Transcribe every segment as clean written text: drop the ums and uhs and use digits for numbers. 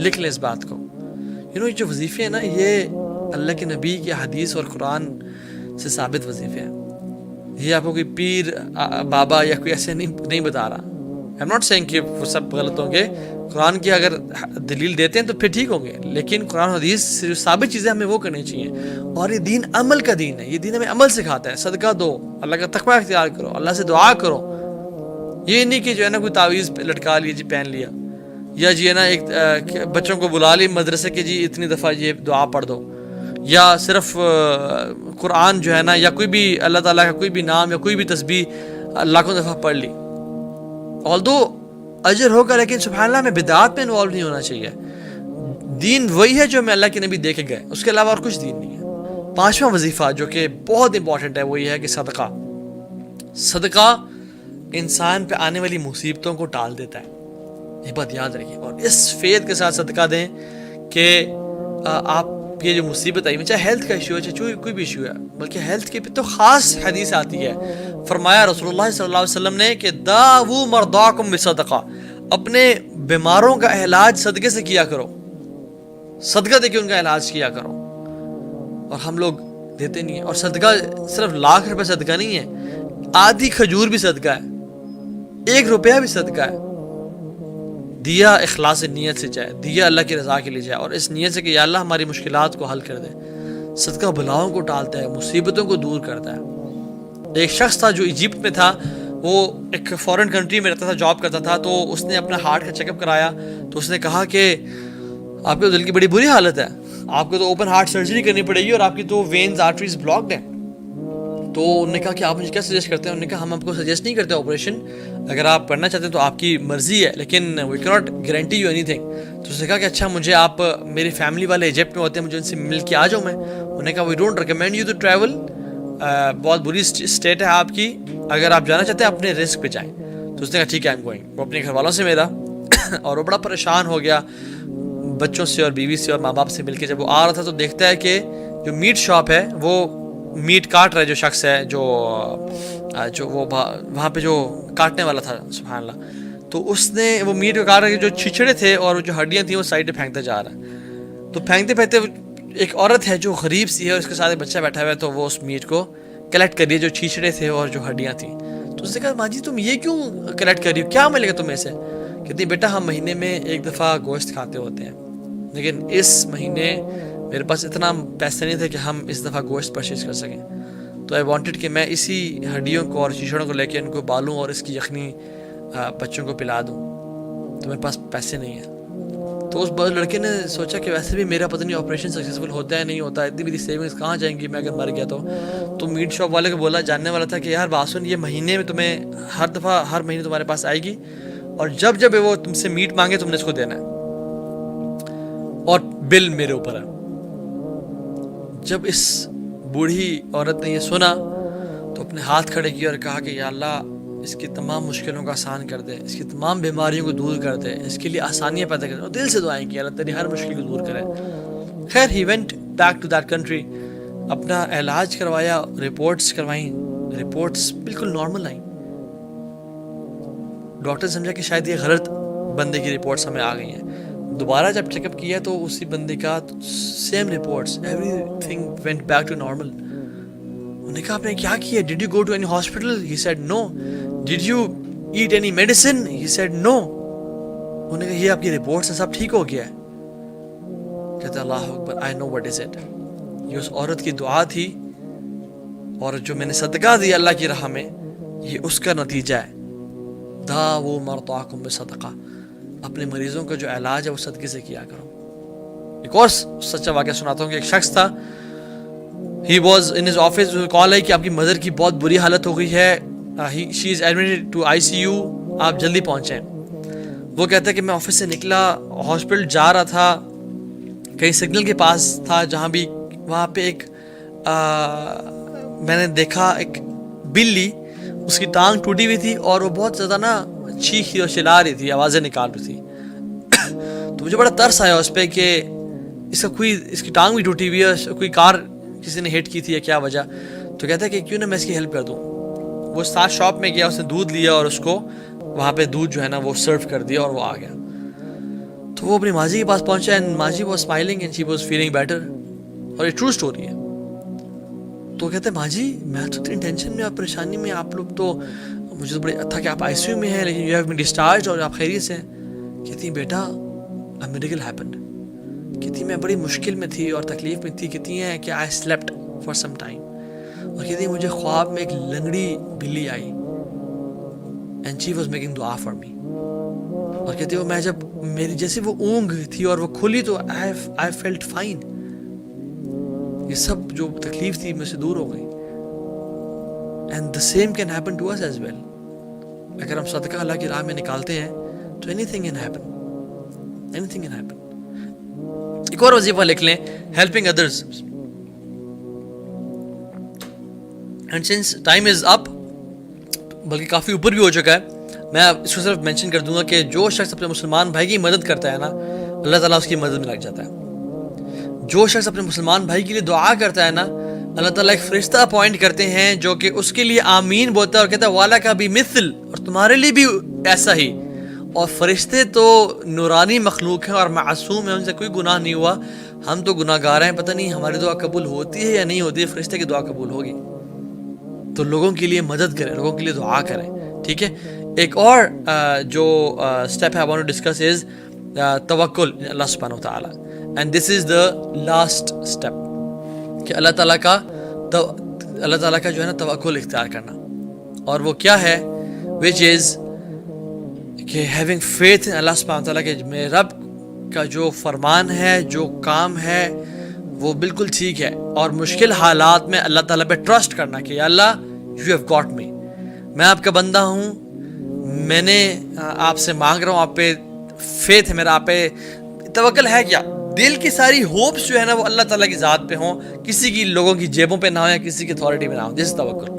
لکھ لیں اس بات کو. یہ جو وظیفے ہیں نا یہ اللہ کے نبی کی حدیث اور قرآن سے ثابت وظیفے ہیں. یہ آپ کو کوئی پیر بابا یا کوئی ایسے نہیں بتا رہا. آئی ایم ناٹ سیئنگ کہ وہ سب غلط ہوں گے. قرآن کی اگر دلیل دیتے ہیں تو پھر ٹھیک ہوں گے, لیکن قرآن حدیث سے جو ثابت چیزیں ہمیں وہ کرنی چاہیے. اور یہ دین عمل کا دین ہے. یہ دین ہمیں عمل سکھاتا ہے. صدقہ دو, اللہ کا تقوی اختیار کرو, اللہ سے دعا کرو. یہ نہیں کہ جو ہے نا کوئی تعویذ لٹکا لیا جی پہن لیا, یا جی ہے نا ایک بچوں کو بلا لی مدرسے کے جی اتنی دفعہ یہ دعا پڑھ دو, یا صرف قرآن جو ہے نا یا کوئی بھی اللہ تعالیٰ کا کوئی بھی نام یا کوئی بھی تسبیح لاکھوں دفعہ پڑھ لی. although اجر ہوگا, لیکن سبحان اللہ میں بدعات میں انوالو نہیں ہونا چاہیے. دین وہی ہے جو ہمیں اللہ کے نبی دے کے گئے, اس کے علاوہ اور کچھ دین نہیں ہے. 5واں وظیفہ جو کہ بہت امپورٹنٹ ہے وہ یہ ہے کہ صدقہ. صدقہ انسان پہ آنے والی مصیبتوں کو ٹال دیتا ہے, یہ بات یاد رکھیے. اور اس فیض کے ساتھ صدقہ دیں کہ آپ یہ جو مصیبت آئی, چاہے ہیلتھ کا ایشو ہے چاہے کوئی بھی ایشو ہے, بلکہ ہیلتھ کے پہ تو خاص حدیث آتی ہے. فرمایا رسول اللہ صلی اللہ علیہ وسلم نے کہ داؤ مرضاکم بصدقہ, اپنے بیماروں کا علاج صدقے سے کیا کرو, صدقہ دے کے ان کا علاج کیا کرو. اور ہم لوگ دیتے نہیں ہیں. اور صدقہ صرف لاکھ روپے صدقہ نہیں ہے, آدھی کھجور بھی صدقہ ہے, 1 روپیہ بھی صدقہ ہے. دیا اخلاص نیت سے جائے, دیا اللہ کی رضا کے لیے جائے, اور اس نیت سے کہ یا اللہ ہماری مشکلات کو حل کر دے. صدقہ بلاؤں کو ٹالتا ہے, مصیبتوں کو دور کرتا ہے. ایک شخص تھا جو ایجپٹ میں تھا, وہ ایک فورن کنٹری میں رہتا تھا, جاب کرتا تھا. تو اس نے اپنا ہارٹ کا چیک اپ کرایا, تو اس نے کہا کہ آپ کے دل کی بڑی بری حالت ہے, آپ کو تو اوپن ہارٹ سرجری کرنی پڑے گی, اور آپ کی تو وینز آرٹریز بلاکڈ ہیں. تو انہوں نے کہا کہ آپ مجھے کیا سجیسٹ کرتے ہیں؟ انہوں نے کہا ہم آپ کو سجیسٹ نہیں کرتے آپریشن, اگر آپ کرنا چاہتے ہیں تو آپ کی مرضی ہے, لیکن وی کی not guarantee you any thing. تو اس نے کہا کہ اچھا مجھے آپ, میری فیملی والے ایجپٹ میں ہوتے ہیں, مجھے ان سے مل کے آ جاؤں میں. انہوں نے کہا we don't recommend you to travel, بہت بری اسٹیٹ ہے آپ کی, اگر آپ جانا چاہتے ہیں اپنے رسک پہ جائیں. تو اس نے کہا ٹھیک ہے آئی ایم گوئنگ. وہ اپنے گھر والوں سے ملا اور وہ بڑا پریشان ہو گیا, بچوں سے اور بیوی سے اور ماں باپ سے مل کے. جب وہ آ رہا تھا تو دیکھتا ہے کہ جو میٹ شاپ ہے وہ میٹ کاٹ رہا ہے, جو شخص ہے جو وہ وہاں پہ جو کاٹنے والا تھا, سبحان اللہ. تو اس نے وہ میٹ کو کاٹ رہا ہے, جو چھچڑے تھے اور جو ہڈیاں تھیں وہ سائڈ پہ پھینکتا جا رہا ہے. تو پھینکتے پھینکتے ایک عورت ہے جو غریب سی ہے, اور اس کے ساتھ ایک بچہ بیٹھا ہوا ہے, تو وہ اس میٹ کو کلیکٹ کر رہی ہے جو چھچڑے تھے اور جو ہڈیاں تھیں. تو اس نے کہا ماں جی تم یہ کیوں کلیکٹ کر رہی ہو, کیا ملے گا تمہیں سے؟ کہتی بیٹا ہم مہینے میں 1 دفعہ گوشت کھاتے ہوتے ہیں, لیکن اس مہینے میرے پاس اتنا پیسے نہیں تھے کہ ہم اس دفعہ گوشت پرچیز کر سکیں. تو آئی وانٹڈ کہ میں اسی ہڈیوں کو اور چیچڑوں کو لے کے ان کو بالوں اور اس کی یخنی بچوں کو پلا دوں, تو میرے پاس پیسے نہیں ہیں. تو اس لڑکے نے سوچا کہ ویسے بھی میرا پتہ نہیں آپریشن سکسیزفل ہوتا ہے نہیں ہوتا, اتنی میری سیونگز کہاں جائیں گی میں اگر مر گیا تو میٹ شاپ والے کو بولا, جاننے والا تھا کہ یار بات سن, یہ مہینے میں تمہیں ہر مہینے تمہارے پاس آئے گی, اور جب وہ تم سے میٹ مانگے تم نے اس کو دینا ہے, اور بل میرے اوپر ہے. جب اس بوڑھی عورت نے یہ سنا تو اپنے ہاتھ کھڑے کیے اور کہا کہ یا اللہ اس کی تمام مشکلوں کو آسان کر دے, اس کی تمام بیماریوں کو دور کر دے, اس کے لیے آسانیاں پیدا کر دے. اور دل سے دعائیں کی اللہ تیری ہر مشکل کو دور کرے. خیر he went back to that country, اپنا علاج کروایا, رپورٹس کروائیں, رپورٹس بالکل نارمل آئیں. ڈاکٹر سمجھا کہ شاید یہ غلط بندے کی رپورٹس ہمیں آ گئی ہیں. دوبارہ جب چیک اپ کیا تو اسی بندے کا same reports, everything went back to normal. انہوں نے کہا آپ نے کیا کیا, did you go to any hospital? He said no. Did you eat any medicine? He said no. انہوں نے کہا یہ آپ کی رپورٹس ہیں, سب ٹھیک ہو گیا ہے. کہتے اللہ اکبر, آئی نو وٹ از اٹ. یہ اس عورت کی دعا تھی, اور جو میں نے صدقہ دیا اللہ کی راہ میں یہ اس کا نتیجہ ہے. داؤ مرضاکم بصدقہ, اپنے مریضوں کا جو علاج ہے وہ صدقے سے کیا کرو. ایک اور سچا واقعہ سناتا ہوں کہ ایک شخص تھا, he was in his office, کال آئی کہ آپ کی مدر کی بہت بری حالت ہو گئی ہے, she is admitted to ICU, آپ جلدی پہنچیں. وہ کہتا ہے کہ میں آفس سے نکلا, ہاسپٹل جا رہا تھا, کہیں سگنل کے پاس تھا جہاں بھی, وہاں پہ ایک میں نے دیکھا ایک بلی, اس کی ٹانگ ٹوٹی ہوئی تھی اور وہ بہت زیادہ نا چیخی اور چلا رہی تھی, آوازیں نکال رہی تھی. تو مجھے بڑا ترس آیا اس پہ کہ اس کی ٹانگ بھی ٹوٹی ہوئی ہے, کوئی کار کسی نے ہٹ کی تھی یا کیا وجہ. تو کہتا ہے کہ کیوں نہ میں اس کی ہیلپ کر دوں. وہ ساتھ شاپ میں گیا, اس نے دودھ لیا اور اس کو وہاں پہ دودھ جو ہے نا وہ سرو کر دیا اور وہ آ گیا. تو تو وہ اپنی ماجی کے پاس پہنچا and Maggie was smiling and she was feeling better. اور یہ ٹرو اسٹوری ہے. تو کہتے ہیں ماجی میں تو اتنی ٹینشن میں اور پریشانی میں, آپ لوگ تو, مجھے تو بڑے تھا کہ آپ آئی سی یو میں ہیں لیکن یو ہیو بین ڈسچارجڈ اور آپ خیریت سے ہیں. کہتی ہیں بیٹا اے میریکل ہیپنڈ. کہتی میں بڑی مشکل میں تھی اور تکلیف میں تھی. کہتی ہیں کہ آئی سلیپٹ فار سم ٹائم. اور کہتی ہیں مجھے خواب میں ایک لنگڑی بلی آئی اینڈ شی واز میکنگ دعا فار می. اور کہتی وہ میں جب میری جیسے وہ اونگ تھی اور وہ کھلی تو آئی فیلٹ فائن. یہ سب جو تکلیف تھی مجھ سے دور ہو گئی. And the same can happen to us as well. اگر ہم صدقہ اللہ کی راہ میں نکالتے ہیں تو anything can happen, anything can happen. ایک اور وظیفہ لکھ لیں, helping others. And since time is up, بلکہ کافی اوپر بھی ہو چکا ہے, میں اس کو صرف مینشن کر دوں گا کہ جو شخص اپنے مسلمان بھائی کی مدد کرتا ہے نا, اللہ تعالیٰ اس کی مدد میں لگ جاتا ہے. جو شخص اپنے مسلمان بھائی کے لیے دعا کرتا ہے نا, اللہ تعالیٰ ایک فرشتہ اپوائنٹ کرتے ہیں جو کہ اس کے لیے آمین بولتا ہے اور کہتا ہے والا کا بھی مثل, اور تمہارے لیے بھی ایسا ہی. اور فرشتے تو نورانی مخلوق ہیں اور معصوم ہیں, ان سے کوئی گناہ نہیں ہوا. ہم تو گناہ گار ہیں, پتہ نہیں ہماری دعا قبول ہوتی ہے یا نہیں ہوتی ہے. فرشتے کی دعا قبول ہوگی. تو لوگوں کے لیے مدد کریں, لوگوں کے لیے دعا کریں, ٹھیک ہے. ایک اور جو اسٹیپ ہے I want to discuss is توکل اللہ سبحانہ و تعالیٰ. And this is the last step کہ اللہ تعالیٰ کا جو ہے نا توکل اختیار کرنا. اور وہ کیا ہے, which is کہ having faith in اللہ سبحانہ و تعالیٰ کہ میرے رب کا جو فرمان ہے, جو کام ہے وہ بالکل ٹھیک ہے. اور مشکل حالات میں اللہ تعالیٰ پہ ٹرسٹ کرنا کہ اللہ you have got me, میں آپ کا بندہ ہوں, میں نے آپ سے مانگ رہا ہوں, آپ پہ فیتھ ہے میرا, آپ پہ توکل ہے. کیا دل کی ساری ہوپس جو ہے نا وہ اللہ تعالیٰ کی ذات پہ ہوں, کسی کی لوگوں کی جیبوں پہ نہ ہو یا کسی کی اتھارٹی پہ نہ ہو. دس توکل.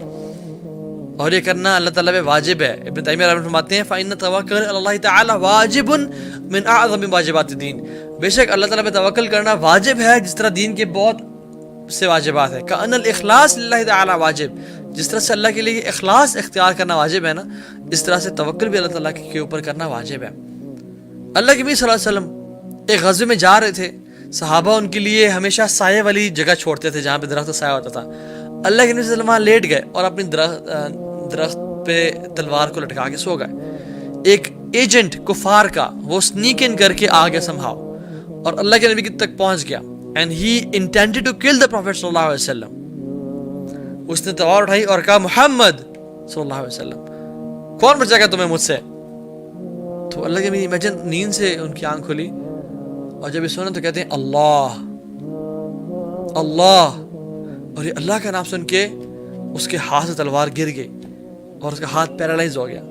اور یہ کرنا اللہ تعالیٰ پہ واجب ہے. ابن تیمیہ رحمہ اللہ فرماتے ہیں فَإِنَّ التَّوَكُّلَ عَلَى اللَّهِ تَعَالَى وَاجِبٌ مِنْ أَعْظَمِ واجبات الدین. بے شک اللہ تعالیٰ پہ توکل کرنا واجب ہے جس طرح دین کے بہت سے واجبات ہیں. كَأَنَّ الْإِخْلَاصِ لِلَّهِ تَعَالَى واجب. جس طرح سے اللہ کے لیے اخلاص اختیار کرنا واجب ہے نا, اس طرح سے توکل بھی اللہ تعالیٰ کے اوپر کرنا واجب ہے. اللہ کے نبی صلی اللہ علیہ وسلم ایک غزوے میں جا رہے تھے. صحابہ ان کے لیے ہمیشہ سائے والی جگہ چھوڑتے تھے جہاں پہ درخت سایہ ہوتا تھا. اللہ کے نبی صلی اللہ علیہ وسلم وہاں لیٹ گئے اور اپنی درخت پہ تلوار کو لٹکا کے سو گئے. ایک ایجنٹ کفار کا وہ سنیک ان کر کے آ گیا سمہاؤ اور اللہ کے نبی تک پہنچ گیا. And he intended to kill the prophet صلی اللہ علیہ وسلم. اس نے تلوار اٹھائی اور کہا محمد صلی اللہ علیہ وسلم کون بچائے گا تمہیں مجھ سے. تو اللہ کے نبی امیجن نیند سے ان کی آنکھ کھلی اور جب یہ سنا تو کہتے ہیں اللہ اللہ, اور یہ اللہ کا نام سن کے اس کے ہاتھ سے تلوار گر گئی اور اس کا ہاتھ پیرالائز ہو گیا.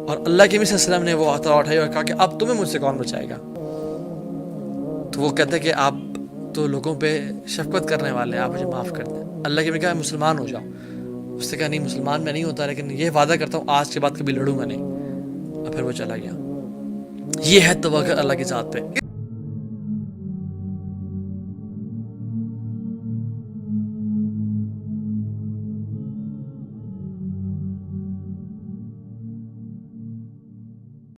اور اللہ کے نبی صلی اللہ علیہ وسلم نے وہ تلوار اٹھائی اور کہا کہ اب تمہیں مجھ سے کون بچائے گا. تو وہ کہتے کہ آپ تو لوگوں پہ شفقت کرنے والے ہیں, آپ مجھے معاف کر دیں. اللہ کے نبی کہا مسلمان ہو جاؤ. اس نے کہا نہیں مسلمان میں نہیں ہوتا, لیکن یہ وعدہ کرتا ہوں آج کے بعد کبھی لڑوں گا نہیں. اور پھر وہ چلا گیا. یہ ہے توکل اللہ کی ذات پہ.